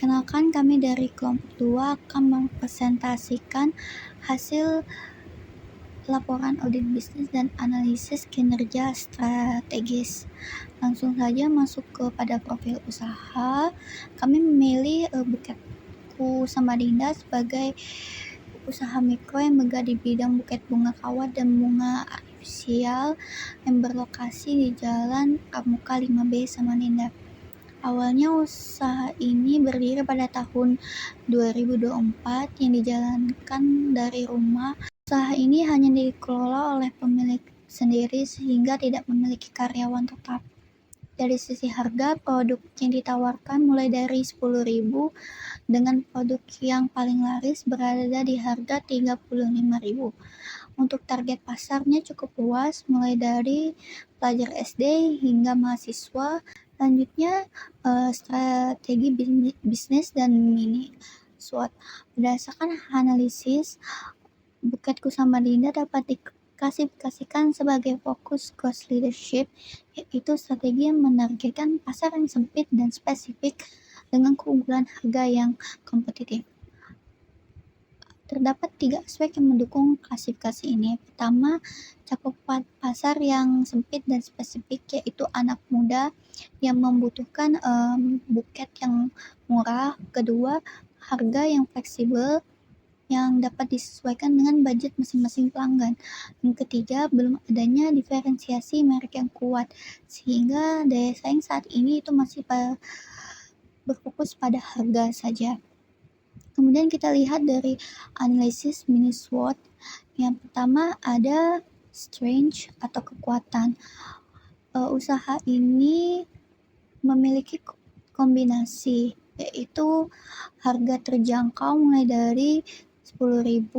Perkenalkan, kami dari kelompok 2 akan mempresentasikan hasil laporan audit bisnis dan analisis kinerja strategis. Langsung saja masuk kepada profil usaha. Kami memilih Buketku Samarinda sebagai usaha mikro yang bergerak di bidang buket bunga kawat dan bunga artifisial yang berlokasi di Jalan Pramuka 5B Samarinda. Awalnya usaha ini berdiri pada tahun 2024 yang dijalankan dari rumah. Usaha ini hanya dikelola oleh pemilik sendiri sehingga tidak memiliki karyawan tetap. Dari sisi harga, produk yang ditawarkan mulai dari 10.000 dengan produk yang paling laris berada di harga 35.000. Untuk target pasarnya cukup luas, mulai dari pelajar SD hingga mahasiswa. Selanjutnya, strategi bisnis dan mini SWOT. Berdasarkan analisis, Buketku Samarinda dapat diklasifikasikan sebagai fokus growth leadership, yaitu strategi yang menargetkan pasar yang sempit dan spesifik dengan keunggulan harga yang kompetitif. Terdapat 3 aspek yang mendukung klasifikasi ini. Pertama, cakupan pasar yang sempit dan spesifik, yaitu anak muda yang membutuhkan buket yang murah. Kedua, harga yang fleksibel yang dapat disesuaikan dengan budget masing-masing pelanggan. Yang ketiga, belum adanya diferensiasi merek yang kuat, sehingga daya saing saat ini itu masih berfokus pada harga saja. Kemudian kita lihat dari analisis mini SWOT. Yang pertama ada strength atau kekuatan. Usaha ini memiliki kombinasi, yaitu harga terjangkau mulai dari 10.000,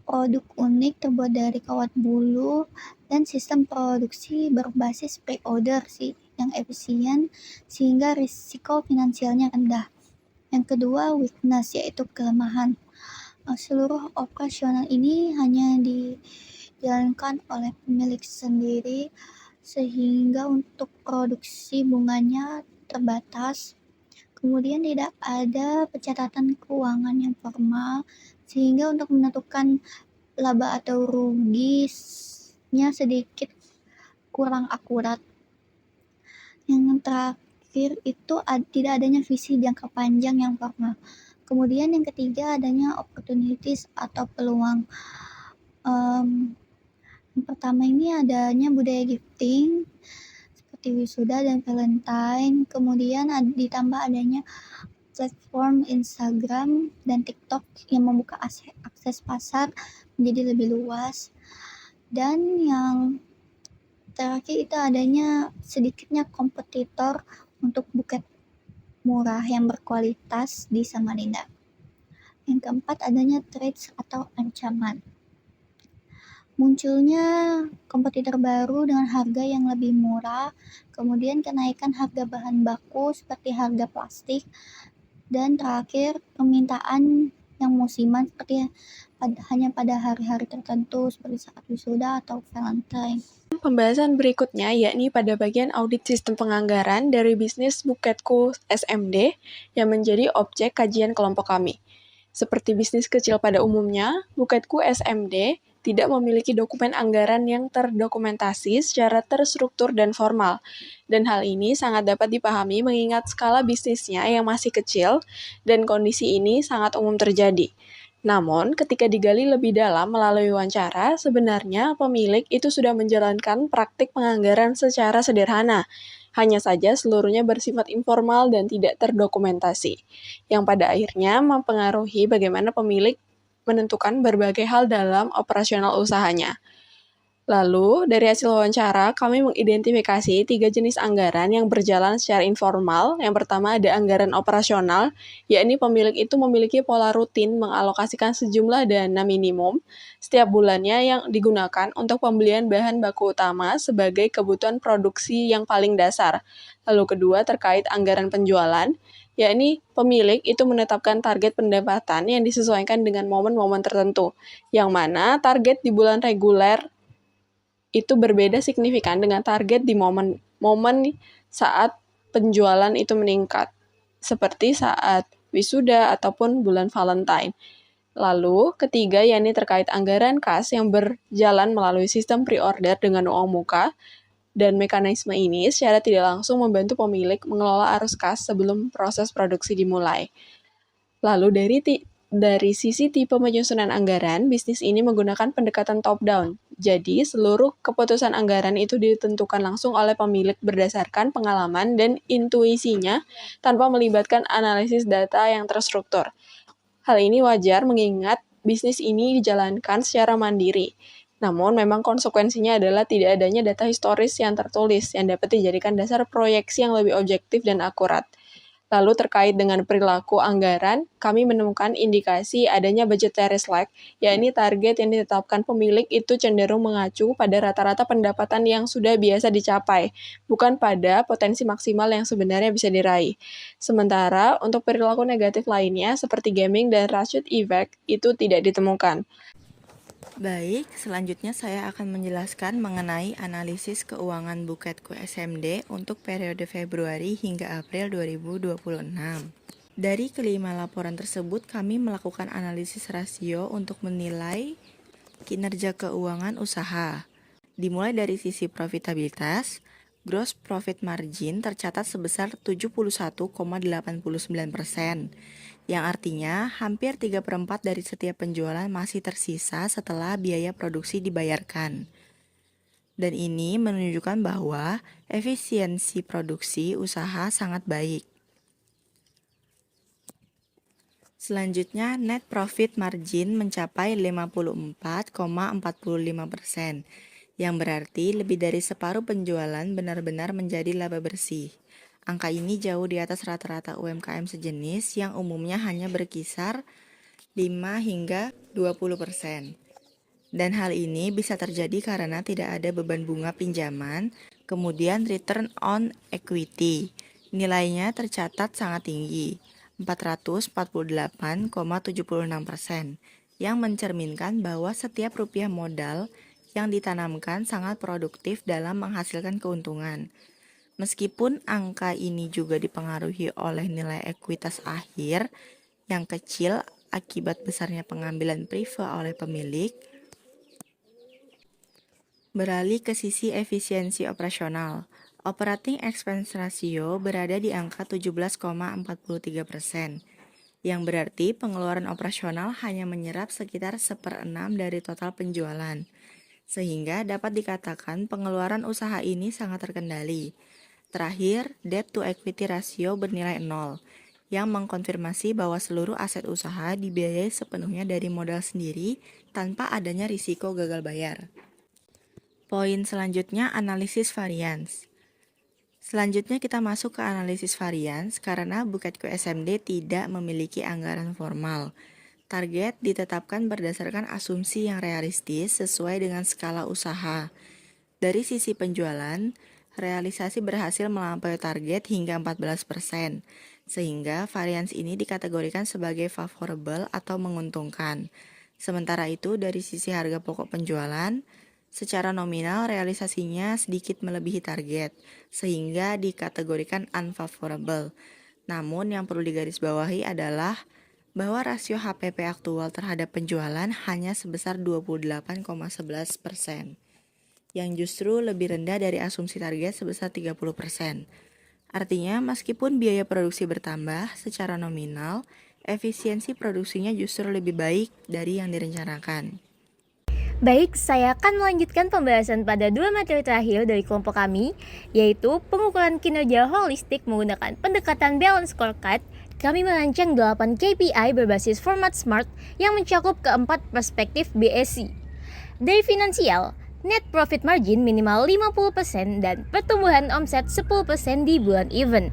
produk unik terbuat dari kawat bulu, dan sistem produksi berbasis pre-order yang efisien sehingga risiko finansialnya rendah. Yang kedua, weakness, yaitu kelemahan. Seluruh operasional ini hanya dijalankan oleh pemilik sendiri, sehingga untuk produksi bunganya terbatas. Kemudian tidak ada pencatatan keuangan yang formal, sehingga untuk menentukan laba atau ruginya sedikit kurang akurat. Yang terakhir itu tidak adanya visi jangka panjang yang formal. Kemudian yang ketiga adanya opportunities atau peluang. Yang pertama ini adanya budaya gifting seperti wisuda dan Valentine. Kemudian ditambah adanya platform Instagram dan TikTok yang membuka akses pasar menjadi lebih luas. Dan yang terakhir itu adanya sedikitnya kompetitor untuk buket murah yang berkualitas di Samarinda. Yang keempat adanya threats atau ancaman. Munculnya kompetitor baru dengan harga yang lebih murah, kemudian kenaikan harga bahan baku seperti harga plastik, dan terakhir permintaan yang musiman seperti hanya pada hari-hari tertentu seperti saat wisuda atau Valentine. Pembahasan berikutnya yakni pada bagian audit sistem penganggaran dari bisnis Buketku SMD yang menjadi objek kajian kelompok kami. Seperti bisnis kecil pada umumnya, Buketku SMD tidak memiliki dokumen anggaran yang terdokumentasi secara terstruktur dan formal. Dan hal ini sangat dapat dipahami mengingat skala bisnisnya yang masih kecil dan kondisi ini sangat umum terjadi. Namun, ketika digali lebih dalam melalui wawancara, sebenarnya pemilik itu sudah menjalankan praktik penganggaran secara sederhana. Hanya saja seluruhnya bersifat informal dan tidak terdokumentasi, yang pada akhirnya mempengaruhi bagaimana pemilik menentukan berbagai hal dalam operasional usahanya. Lalu, dari hasil wawancara, kami mengidentifikasi 3 jenis anggaran yang berjalan secara informal. Yang pertama ada anggaran operasional, yakni pemilik itu memiliki pola rutin mengalokasikan sejumlah dana minimum setiap bulannya yang digunakan untuk pembelian bahan baku utama sebagai kebutuhan produksi yang paling dasar. Lalu kedua terkait anggaran penjualan, yakni pemilik itu menetapkan target pendapatan yang disesuaikan dengan momen-momen tertentu, yang mana target di bulan reguler itu berbeda signifikan dengan target di momen saat penjualan itu meningkat. seperti saat wisuda ataupun bulan Valentine. Lalu, ketiga yakni terkait anggaran kas yang berjalan melalui sistem pre-order dengan uang muka, dan mekanisme ini secara tidak langsung membantu pemilik mengelola arus kas sebelum proses produksi dimulai. Lalu dari sisi tipe penyusunan anggaran, bisnis ini menggunakan pendekatan top-down. Jadi, seluruh keputusan anggaran itu ditentukan langsung oleh pemilik berdasarkan pengalaman dan intuisinya tanpa melibatkan analisis data yang terstruktur. Hal ini wajar mengingat bisnis ini dijalankan secara mandiri. Namun, memang konsekuensinya adalah tidak adanya data historis yang tertulis yang dapat dijadikan dasar proyeksi yang lebih objektif dan akurat. Lalu terkait dengan perilaku anggaran, kami menemukan indikasi adanya budgetary slack, yakni target yang ditetapkan pemilik itu cenderung mengacu pada rata-rata pendapatan yang sudah biasa dicapai, bukan pada potensi maksimal yang sebenarnya bisa diraih. Sementara, untuk perilaku negatif lainnya, seperti gaming dan rashad effect, itu tidak ditemukan. Baik, selanjutnya saya akan menjelaskan mengenai analisis keuangan Buketku SMD untuk periode Februari hingga April 2026. Dari kelima laporan tersebut, kami melakukan analisis rasio untuk menilai kinerja keuangan usaha. Dimulai dari sisi profitabilitas, gross profit margin tercatat sebesar 71,89%, yang artinya hampir 3/4 dari setiap penjualan masih tersisa setelah biaya produksi dibayarkan. Dan ini menunjukkan bahwa efisiensi produksi usaha sangat baik. Selanjutnya, net profit margin mencapai 54,45%, yang berarti lebih dari separuh penjualan benar-benar menjadi laba bersih. Angka ini jauh di atas rata-rata UMKM sejenis yang umumnya hanya berkisar 5 hingga 20%. Dan hal ini bisa terjadi karena tidak ada beban bunga pinjaman, kemudian return on equity. Nilainya tercatat sangat tinggi, 448,76%, yang mencerminkan bahwa setiap rupiah modal yang ditanamkan sangat produktif dalam menghasilkan keuntungan. Meskipun angka ini juga dipengaruhi oleh nilai ekuitas akhir yang kecil akibat besarnya pengambilan prive oleh pemilik. Beralih ke sisi efisiensi operasional, operating expense ratio berada di angka 17,43%, yang berarti pengeluaran operasional hanya menyerap sekitar 1/6 dari total penjualan, sehingga dapat dikatakan pengeluaran usaha ini sangat terkendali. Terakhir, debt to equity ratio bernilai 0, yang mengkonfirmasi bahwa seluruh aset usaha dibiayai sepenuhnya dari modal sendiri tanpa adanya risiko gagal bayar. Poin selanjutnya, analisis varians. Selanjutnya kita masuk ke analisis varians karena Buketku SMD tidak memiliki anggaran formal. Target ditetapkan berdasarkan asumsi yang realistis sesuai dengan skala usaha. Dari sisi penjualan, realisasi berhasil melampaui target hingga 14%, sehingga varians ini dikategorikan sebagai favorable atau menguntungkan. Sementara itu, dari sisi harga pokok penjualan, secara nominal realisasinya sedikit melebihi target, sehingga dikategorikan unfavorable. Namun yang perlu digarisbawahi adalah bahwa rasio HPP aktual terhadap penjualan hanya sebesar 28,11%. yang justru lebih rendah dari asumsi target sebesar 30%. Artinya, meskipun biaya produksi bertambah secara nominal, efisiensi produksinya justru lebih baik dari yang direncanakan. Baik, saya akan melanjutkan pembahasan pada dua materi terakhir dari kelompok kami, yaitu pengukuran kinerja holistik menggunakan pendekatan balance scorecard. Kami merancang 8 KPI berbasis format SMART yang mencakup keempat perspektif BSC. Dari finansial, net profit margin minimal 50% dan pertumbuhan omset 10% di bulan event.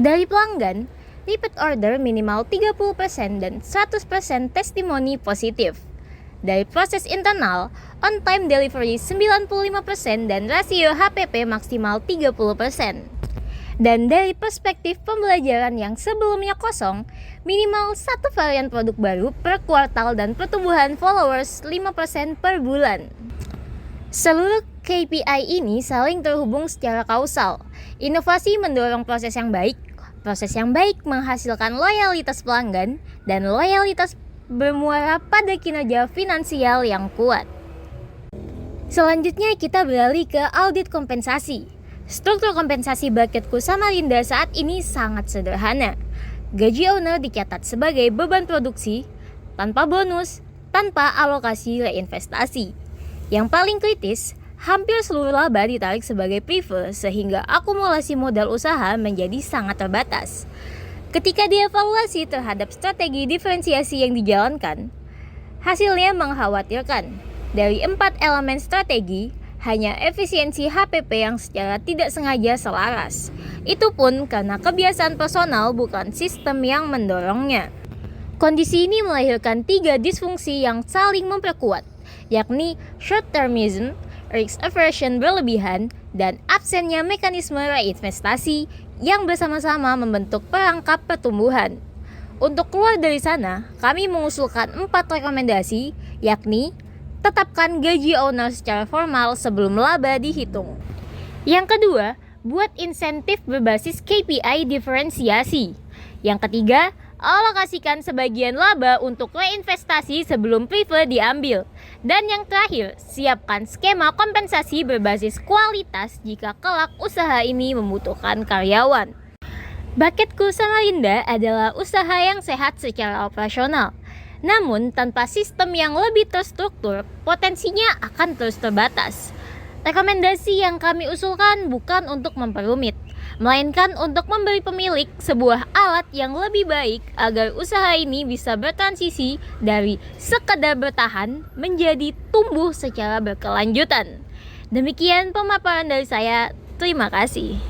Dari pelanggan, repeat order minimal 30% dan 100% testimoni positif. Dari proses internal, on-time delivery 95% dan rasio HPP maksimal 30%. Dan dari perspektif pembelajaran yang sebelumnya kosong, minimal 1 varian produk baru per kuartal dan pertumbuhan followers 5% per bulan. Seluruh KPI ini saling terhubung secara kausal. Inovasi mendorong proses yang baik, Proses yang baik menghasilkan loyalitas pelanggan dan loyalitas bermuara pada kinerja finansial yang kuat. Selanjutnya kita beralih ke audit kompensasi. Struktur kompensasi Bucketku Samarinda saat ini sangat sederhana. Gaji owner dicatat sebagai beban produksi, tanpa bonus, tanpa alokasi reinvestasi. Yang paling kritis, hampir seluruh laba ditarik sebagai prefer sehingga akumulasi modal usaha menjadi sangat terbatas. Ketika dievaluasi terhadap strategi diferensiasi yang dijalankan, hasilnya mengkhawatirkan. Dari 4 elemen strategi, hanya efisiensi HPP yang secara tidak sengaja selaras. Itu pun karena kebiasaan personal bukan sistem yang mendorongnya. Kondisi ini melahirkan 3 disfungsi yang saling memperkuat, yakni short-termism, risk aversion berlebihan, dan absennya mekanisme reinvestasi yang bersama-sama membentuk perangkap pertumbuhan. Untuk keluar dari sana, kami mengusulkan 4 rekomendasi, yakni tetapkan gaji owner secara formal sebelum laba dihitung. Yang kedua, buat insentif berbasis KPI diferensiasi. Yang ketiga, alokasikan sebagian laba untuk reinvestasi sebelum prefer diambil. Dan yang terakhir, siapkan skema kompensasi berbasis kualitas jika kelak usaha ini membutuhkan karyawan. Bucketku Samarinda adalah usaha yang sehat secara operasional. Namun, tanpa sistem yang lebih terstruktur, potensinya akan terus terbatas. Rekomendasi yang kami usulkan bukan untuk memperumit, melainkan untuk memberi pemilik sebuah alat yang lebih baik agar usaha ini bisa bertransisi dari sekedar bertahan menjadi tumbuh secara berkelanjutan. Demikian pemaparan dari saya, terima kasih.